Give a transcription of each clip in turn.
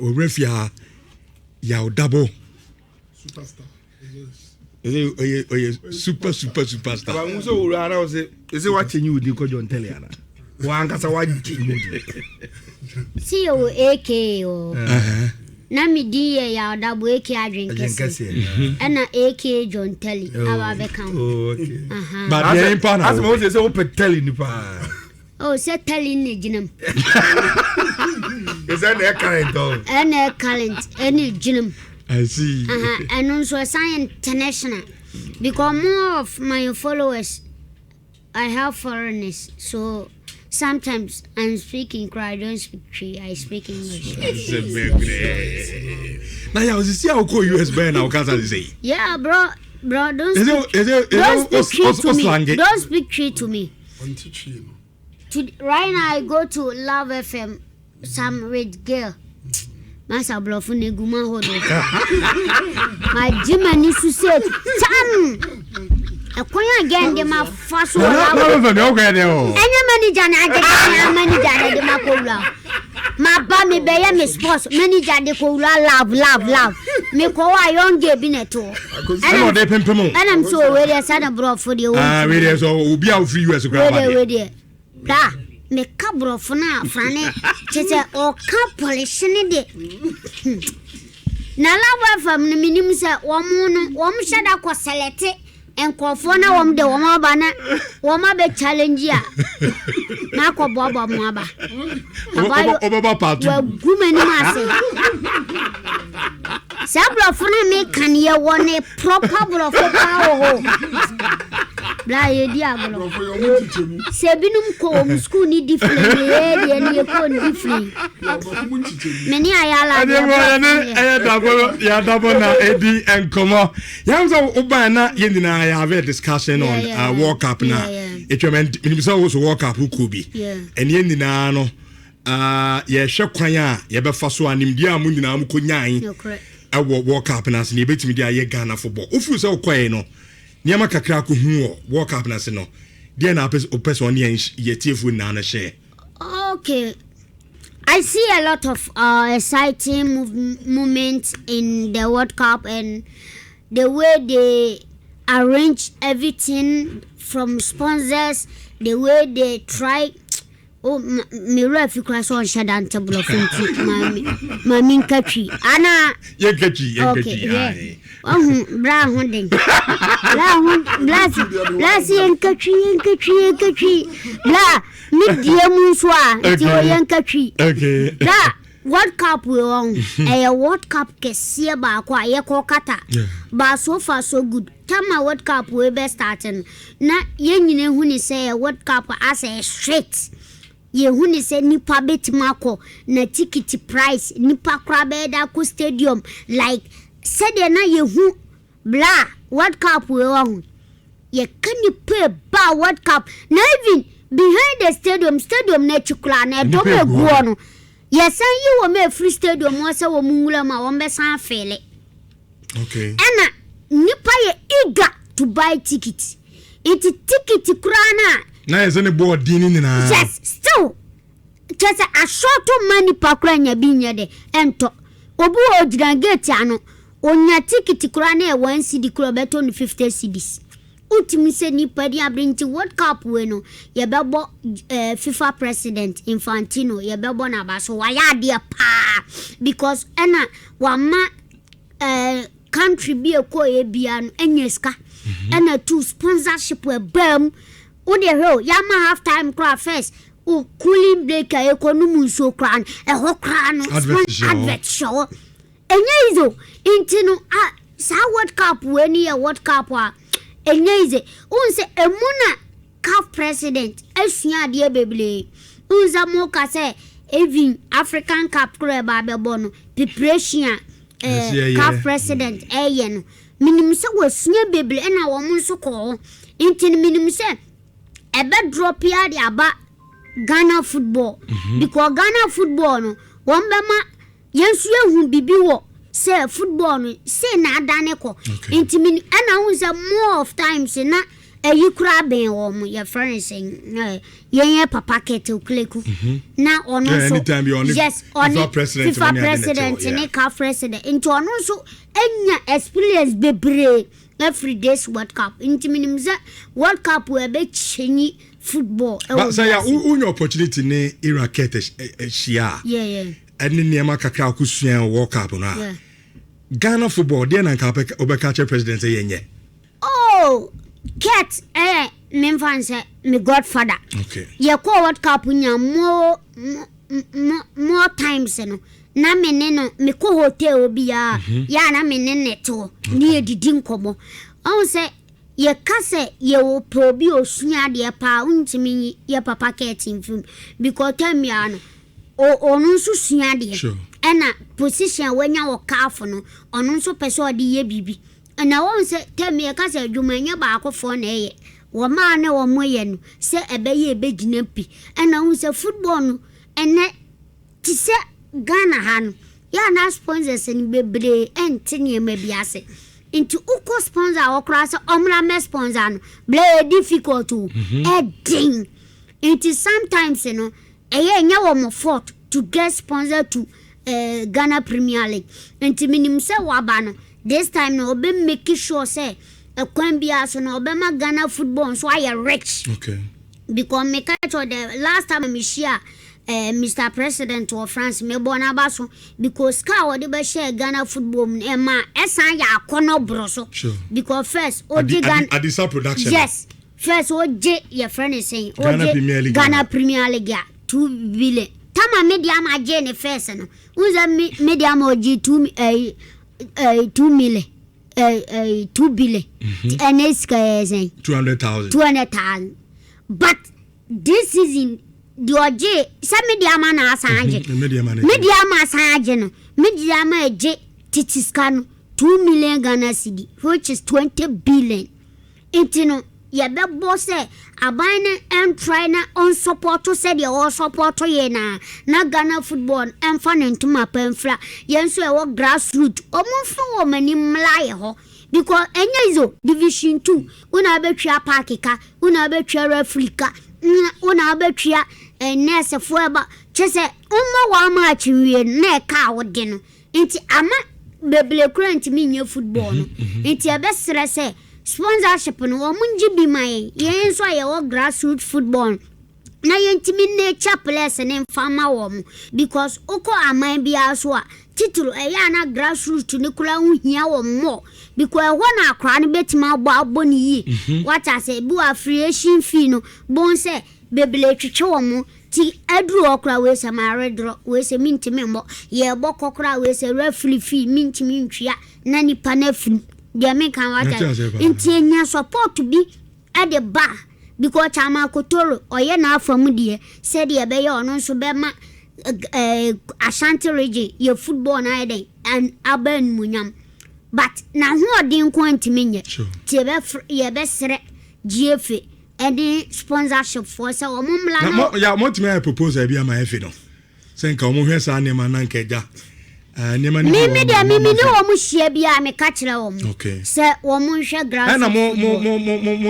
Owurefia ya Dabo superstar. Superstar. But I'm so I say watching you with John Telly. One case watching. See you AK na me di ya Dabo AK adrenkese. And na AK John Telly aba be kan. Okay. But the impan. As mo say open Telly ni pa. Oh, say Telly ni ginam. Is that the current though? Any current, any ginam. I see. And also science international. Because more of my followers, I have foreigners. So sometimes I'm speaking, I don't speak Cree, I speak English. Now you see how cool US band now can say. Yeah, bro, don't speak Cree to me. Don't speak Cree to me. Right now I go to Love FM, some red girl. Masa bluff neguma hodo. My Jimmy to say, Tam! A queen again, the ma fast one. Any manager, I manager, the Macola. My bammy bear, Miss Boss, manager, the Cola, love. Me call I don't give in at all. And I'm so ready as I brought for the old. Really, so we'll be out for you as a grandmother. Da. Me kabro funa frane chese o ka polish ne de na lawa fam ne minim se wom shada ko select enkofo na wom de wom aba na wom aba challenge ya na ko bobo mo aba obaba part wa gumani ma se sabro funa me kan ye woni proper bro for power bla ye di aglo sebinum ko school ni different ye ko different many ayala ya dabo na edi enkomo yamso uba na yendina ya have a discussion on World Cup na etwemen minimso wo World Cup ku bi en yendina no ye hwekwan a ye befa so animdi amundina am konyan World Cup na se ne betimi dia ye Ghana football ofu se okoye no Niama kakra ko hu World Cup na se no dia na person ye tiefu na na share. Okay, I see a lot of exciting movements in the World Cup and the way they arrange everything from sponsors, the way they try. Oh, me ref class on shadan table of my min country. Ana ye country. Bra hunding. Blasi en country. Bla mid diamuswa ti yen country. Okay. Bla World Cup we on. World Cup kesi ba kwa ye ko kata. Ba so far so good. Tama World Cup we be starting. Na ye nyine hu ni say World Cup as a straight. Ye huni se nipa betimako na ticket price nipa krabe da ku stadium like said na ye hu bla World Cup we on ye can pay ba World Cup na even behind the stadium na chukula na do me guo no ye san yi wo me free stadium wo se wo mungula ma wo be san fele okay ana nipa ye eager to buy ticket it ticket krana na is any board dini na yes still just a short money pakranya binya de ento obu ojiran gate ano onya ticket kura na 1 cedi kura beto ni 50 cedis utimi se ni padi abrinti World Cup we no ye bebo FIFA president Infantino ye bebo na baso waya de pa because ena wama country bi eko ye bia no enyeska ena to sponsorship we bam Ode ho yama half time cry first o cooling break ekonomu so kran ho kran advert show enye izo intino sa World Cup we ni World Cup a enye ize unse emuna CAF president esua de beble unza mo ka se even African Cup kure ba be bono preparation CAF president no minim se wasua beble na wo nso ko intino minim se ebe drop ya di aba Ghana football because Ghana football no won be ma yensu ehu bibi wo say football no say na adane ko intimi ana hu say more of times na you crab and your friends saying, yeah, papa kettle kleku. Now on anytime you only yes, on FIFA president, FIFA president, and CAF president, into on also any experience be brave every day's World Cup. Into minimum World Cup will be chenny football. But say your opportunity ne Iraq shia. Yeah. And in Niama Kakao Kusian World Cup na. Ghana football, then I can obekache president say oh, Cat, me fancy me godfather. Okay. Ye call World Cup more times no. Na me no me ko hotel obi ya na me ne to ni edidi nkomo. On say ye kase ye wo probi osua de pa untimi ye papa Cat film because time ya no onu nso sua de. Sure. Ena position wenya wo CAF no onu nso pese de ye bibi. Na won se temi e kase adwumanya ba akofo na eye wo ma na wo moye no se ebeye ebegina pi na won se football no ene ti se Ghana ha no ya na sponsors ni bebre entine ma biase into uko sponsor okra se omra me sponsor no ble difficult to ding it is sometimes you know eye nya wo mo fort to get sponsor to Ghana Premier League enti minim se waba no this time no be make sure say a kwambia so no be ma Ghana football so I rich. Okay. Because me catch the last time me share Mr. President of France me bona baso because ka wo de be share Ghana football e ma esan ya akono broso. Sure. Because first oji Ghana Adisa production. Yes. First oji your friend is saying Ghana Premier League. Ghana Premier League 2 billion. Tama media ma je ne first no. Unza media ma oji 2 million 2 billion and it's 200,000 but this season the oje some media man asanje media man asanje no media man je titiskan 2 million Ghana cedi which is 20 billion intino ye be boss abane and try na on support to say the all support ye na Ghana football and fan into my penfla yenso e wo grassroots omonfo wo mani mlaye ho because enyezo division 2 una betwa parkika una betwa referika una betwa nurse foeba chese umma wa ma chiwie na ka wode no enti ama beble kurant mi nye football no enti e be sere se sponsorship no wo munji bi mai yen so ye wo grassroots football na yentimi nature place ne fama wo because uko aman bia so a title ya na grassroots ne kula hu hia wo mo because wo na akra ne betima abo ni yi what I say bu affiliation fee no bon say bebele twetwe wo mo ti adru okra we se ma redro we se mintimi mo ye bokokra we se referee fee mintimi ntwia na nipa na funu de me kan wa ta intienya support bi at the bar because chama kotoro oye na afam de said ye be ye ono so be ma Ashanti region ye football na eden and aban munyam but na ho odin ko antimi nye ti be ye be sere GFA any sponsorship for so omumla no ya motime propose bi ama efe no senka omuhwe sa ne manankeja mimi ni wo mu hia bia me ka kire wo mu se wo mu hwe grass na mo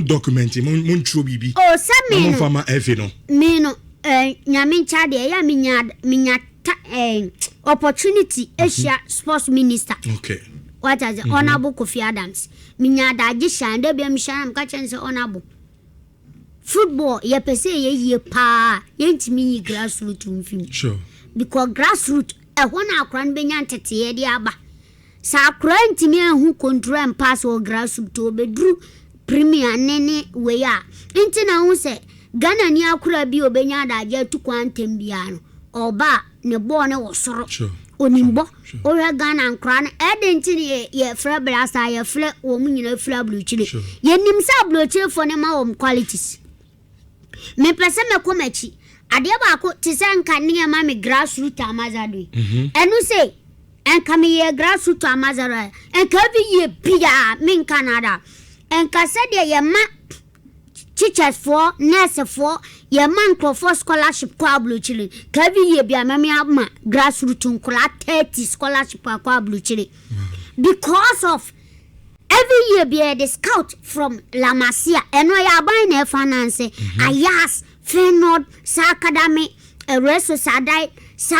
document mo ntro bibi o se me mo fama efe no me no nyame ncha de ya minya opportunity Asia sports minister okay what is honorable Kofi Adams minya da gishan de bia mi shan ka chense honorable football ye pese ye pa ye ntimi grassroots mfim sure because grassroots ehona akran benya ntete ye dia aba sa akran ntimi ahu control pass o grassroots obedru premier nene we ya ntina hu se Ghana ni akura bi obenya da je tu kwantem bia no oba ne bo ne wosoro onimbo o ya Ghana nkran edentini ye fra brasa ye fle wo munyina fra bluchire ye nim sa bluchire fo ne ma wo qualities me pese me komachi ade ba ko tisanka ne ma me grassroots amazado enu se enka me ye grassroots amazado enka bi ye bia me in Canada enka se de ye ma teachers for nurse for ye man for scholarship kwa bluchile kabi ye bia me ama grassroots nkola 30 scholarship kwa bluchile because of every year be the scout from La Masia and we are buying a finance Ayas Fenord Sa Academy a reso sadai sa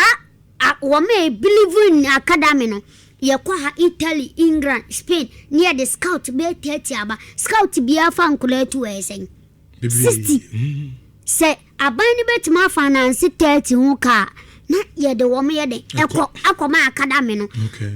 wame believe in academy no ye kwa Italy England Spain near the scout be 30 aba scout be afa nkule to esen 60 say abani betima finance 30 hu ka na ye de wome ye de akoma academy no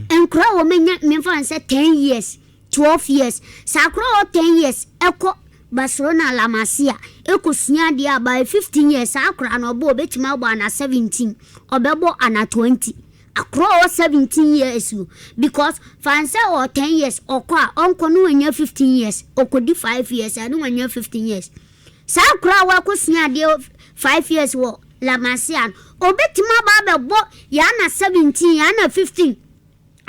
enkura wome me finance 10 years 12 years sakro 10 years eko Barcelona La Masia ekusunya dia by 15 years akra no bo betima bo na 17 obebo ana 20 akro 17 years because fancy or 10 years okwa onko no anya 15 years okodi 5 years anu anya 15 years sakra wa kusunya dia 5 years wo La Masia obetima ba bebo ya na 17 ya na 15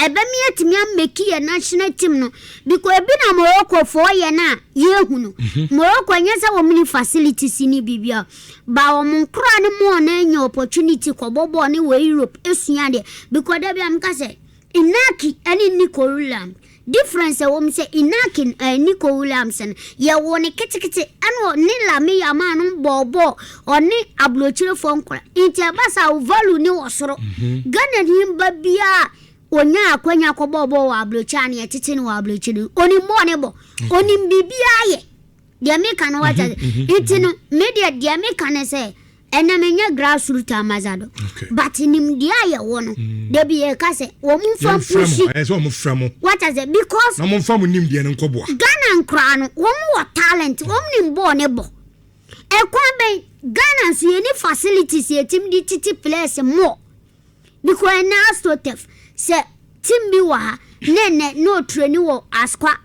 ebemi atimi ameki ya national team no because ebi na Morocco for ye na yehu no Morocco nyesa wo mini facilities ni bibia ba wo nkura ne mo na anya opportunity ko bobo ne we Europe esua de because da bia mka se Inaki ani Nico Williams difference wo mse Inaki Nico Williams ye wo ne kitikiti ano ni la me ya ma no bobo oni ablochire fo nkura inti abasa wo value ni wosoro Ghana himba bia onya akwanya ko bobo wa ablocha ne tete ne wa ablochi ni oni mo ne bo oni bibia ye dia me kan wacha itino media dia me kan say ena menya grassroots amazado but nim dia ye wono de bi e ka say wo mu fam pushi so mu framo what is it because na mu fam nim dia ne nkoboa Ghana nkra no wo mu wa talent wo mu nim bo ne bo e kwa ben Ghana so ye ni facilities ye tim di titi place mo because na astotef se team bi wa nene no train wo askwa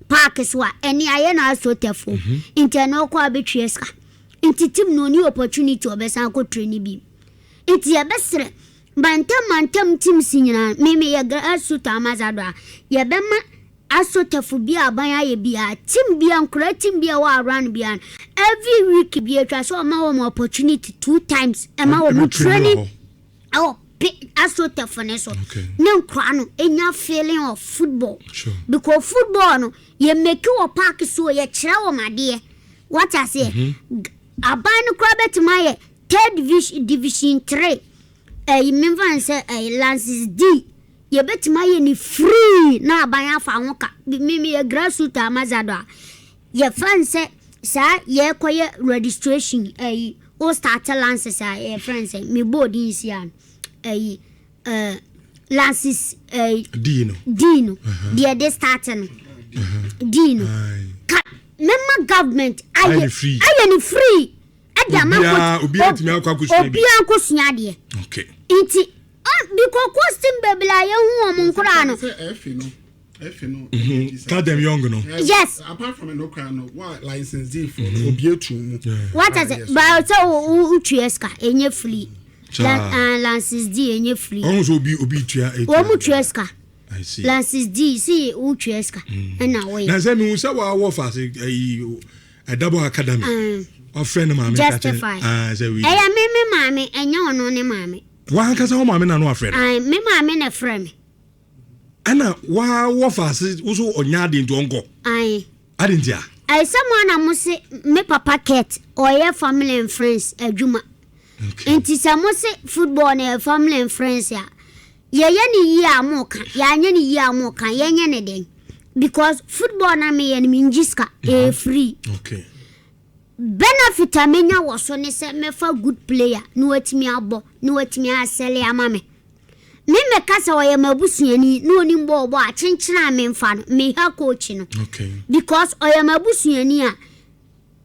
parks wa eni aye na astotefo internal kwa betwieska inti team no ni opportunity obesan ko train bi inti ye besre mantem team sinyina meme ye Grassroots amazado ye bema astotefo bi aban aye bi a team bi ankura team bi a wa run bi an every week bi atwa so ma wo opportunity 2 times e ma wo training oh Astotefo ne so ne nkwa no enya feeling of football because football no ye make wo park so ye kire wo made what I say aban no kra betima ye third division 3 member say lances D ye betima ye ni free na aban afa ho ka me ye Grassroots amazado ye fan say sa ye koye registration o start lances ye friends me boarding isia lances Dino they starting Dino member government I free obi atimi akwa kusua de okay inti because question bebla ye hu o nkura no If you know, tell them young no. Yes. Apart from no crown, what license D for obi what is it? But so utrieska enye free. Lances D enye free. Almost obi tua. Wo utrieska. I see. Lances D see utrieska. Na way. Na say me say wa wo fa say a Dabo academy. Our friend mama justify. Say we. Me mama enye ono ne mama. Wa kan say wo mama na no friend. Me mama na friend. Ana wa fase uso onya de nto onko adentia someone amuse me papa ket or your family and friends adwuma enti samuse football na family and friends ya ye ni yi amoka ya anya ni yi amoka ye nya ne den because football na me ye ni minjiska free okay benefit amenya wo so ne se me fa good player no watimi abo no watimi asele amame me kasa wa yamabusuani no ni mbo a chenchira me mfa no me ha coach no okay because oyamabusuani a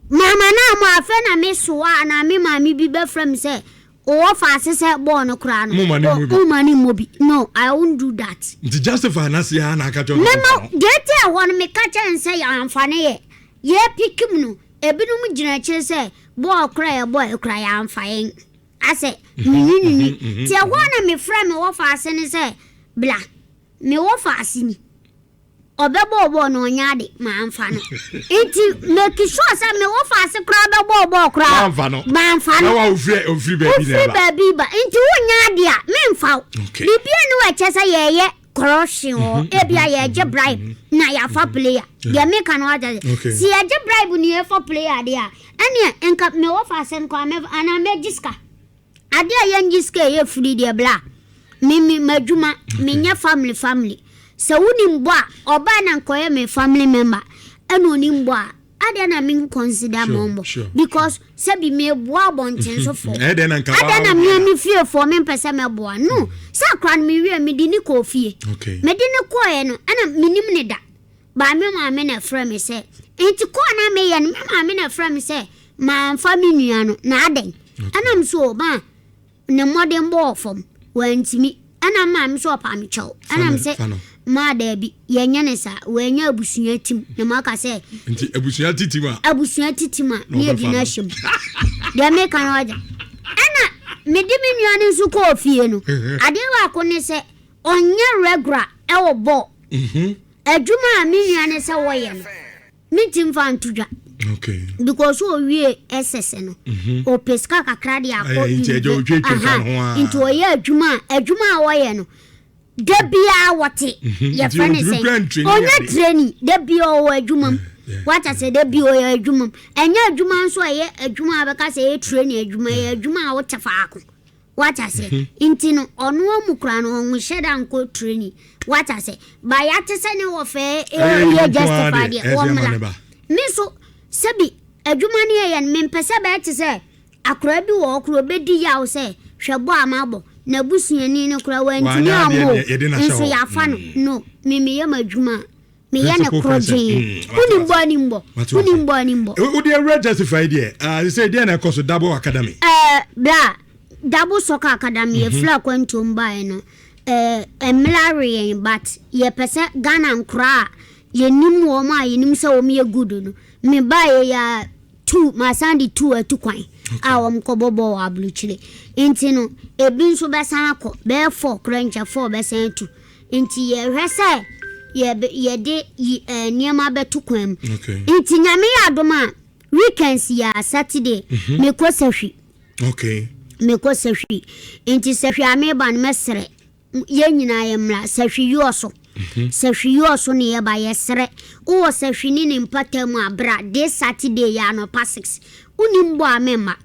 mama na mo afa na me soa na me mami bi be from say o fa asese ball no kra no o mani mobi no I won't do that to justify na say na aka jo no get e won me ka chen say amfa ne ye pikim no ebinum gina che say ball kra ya boy kra ya amfa yen ase ni ti agwana me fra me wo fa ase ni say bla me wo fa ase ni obebo obo no nyaade ma amfa no enti make sure say me wo fa ase kra obebo obo kra ma amfa no wa ofri baby ba enti wo nyaade a me mfa bibia ni wa che say ye corruption or ebia ye bribe na ya fa player they make an order see ye bribe ni for player there ene enka me wo fa sen kwa me ana me jiska ade ye jiska ye free there bla me madwuma me nya family so woni mbo a oba na nkoye me family member ene oni mbo a ade na me consider mombo because sabi me boa bonten so for ade na me fie for me pese me boa no sa kran me wie me di ni ko fie me di ni ko ye no ana minim ne da ba me ma me na frɛ me se enti ko na me ye no me ma me na frɛ me se ma family nua no na aden ana mso ba ne modern boy from wantimi ana ma me so pa me chow ana me se ma da bi yenya ne sa wenya abusunya tim na maka se nti abusunya titima ne di na shim dia me kan waja ana me di me nuane su ko fie no ade wa ko ne se onye regular e wo bo adwuma me nuane se wo ye no me tim fa ntudwa because o wie ss no o peska kakra dia ko into o ye adwuma wo ye no debia wote ye friend say onya training debia o adwuma what I say debia o adwuma enya adwuma nso ye adwuma abeka say e training adwuma ye adwuma wo tefa ako what I say intino onu omukura no onwo sheda nko training what I say ba ya tese ne wo fe e justify de wo mla me so sebi adwuma ne ye me mpese ba tese akura bi wo okuro bedi ya wo say hwebo amabo na busuani no kura wantini amo nso ya fa no me ye madwuma me ye ne kroje uni mbo wo dey justify there say there na course Dabo Academy bla Dabo Soccer Academy e fla kwanto mbae no emlare but ye pese Ghana nkra ye nim wo ma ye nim se wo me good no me bae ya 2 masandi 2 atukwan awom kobobo abluchire enti no ebi nso besan akọ be 4 krancha 4 besan 2 enti ye hwese ye de niema betu kwam enti nyame ya adoma weekends ya Saturday me ko sahwi me ko sahwi enti sahwi ameba no mesere ye nyina ye mra sahwi yoso sahwi yoso ne ye ba ye sere o sahwi ni ne mpatam abra de Saturday ya no pa 6 unimbo amema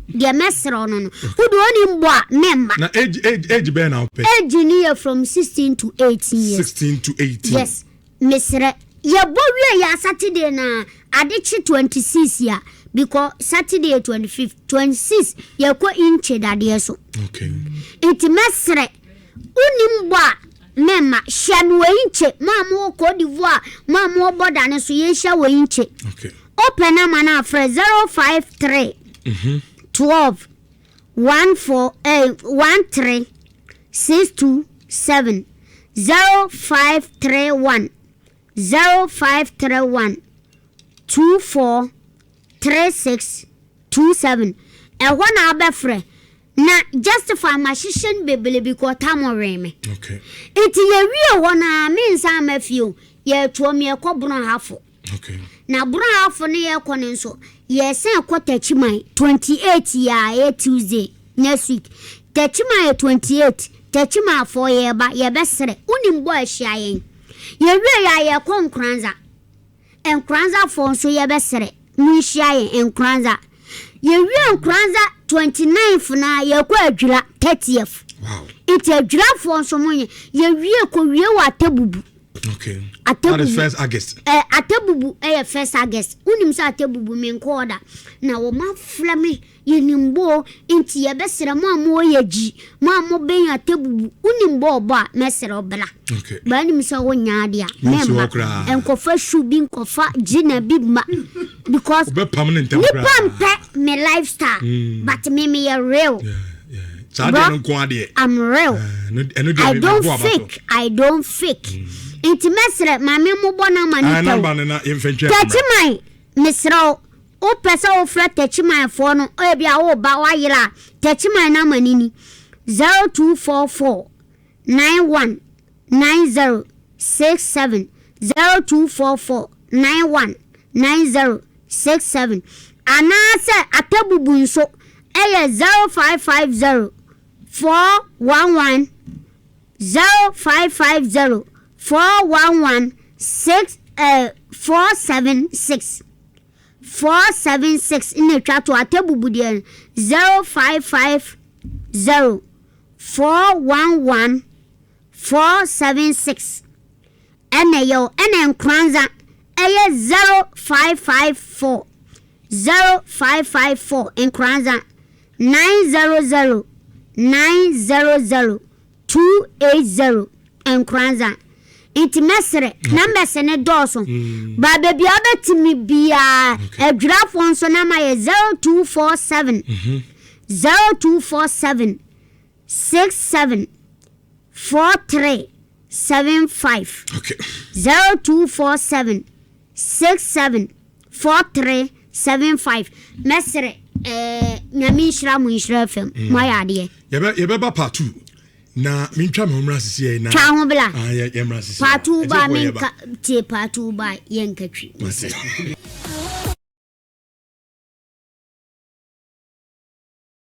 dia mesro no udo onimbo amema na age be na ope age ni from 16 to 18 years 16 to 18 yes mesre ye bowie ya Saturday na adichi 26 ya because Saturday 25 26 ye ko inche dade so it mesre unimbo mema shanwe inche mamu ko divoire mamu boda ne so ye sha we inche open am na for 053 12 14 13 627 0531 0531 24 36 27 e wana abefre na justify my shishin bebele because tamoreme iti ye wie wona mensa mafio ye tuom ye kobuna hafo na bura hafo ne ye kone nso ye sen kwatachiman 28 ya Tuesday next week tachiman 28 tachiman 4 ye ba ye besere unimbo ahia yen ye wie ya ye konkranza enkranza fo nso ye besere mu hia yen enkranza ye wie enkranza 29th na ye kwa adwira 30th iti adwira fo nso munye ye wie ko wie wa tabubu that is 1st August atebubu 1st August unim sa atebubu me nkoda na wo maflame yenimbo enti ye besere mo amo yeji mo amo ben atebubu unimbo ba mesere obla ba nim sa wo nyaade a memba enkofa shubi nkofa jina bibma because be permanent temporary me lifestyle but me real I'm real I don't fake Inti mesre mame mo bona mani namba na infantry tachimai mesro o pesa o fra tachimai fo no e bia wo ba wa yira tachimai na manini 0244 91 9067 0244 91 9067 anase atebubu nso eye 0550 411 0550 411 476 476 in the chat to a table 0550 411 476 and yo and kranza 0554 0554 in kranza 900 900 280 and kranza intimesere numbers ne doso ba baby abetimi bia a draft one so na my 0247 0247 67 4375 okay 0247 67 4375 mesere Nhyira mu Nhyira FM mayade ye be ba part 2 na mintwa me homra sisi na twa ho bla ye mra sisi part 2 ba minka tie part 2 ba ye nkatwi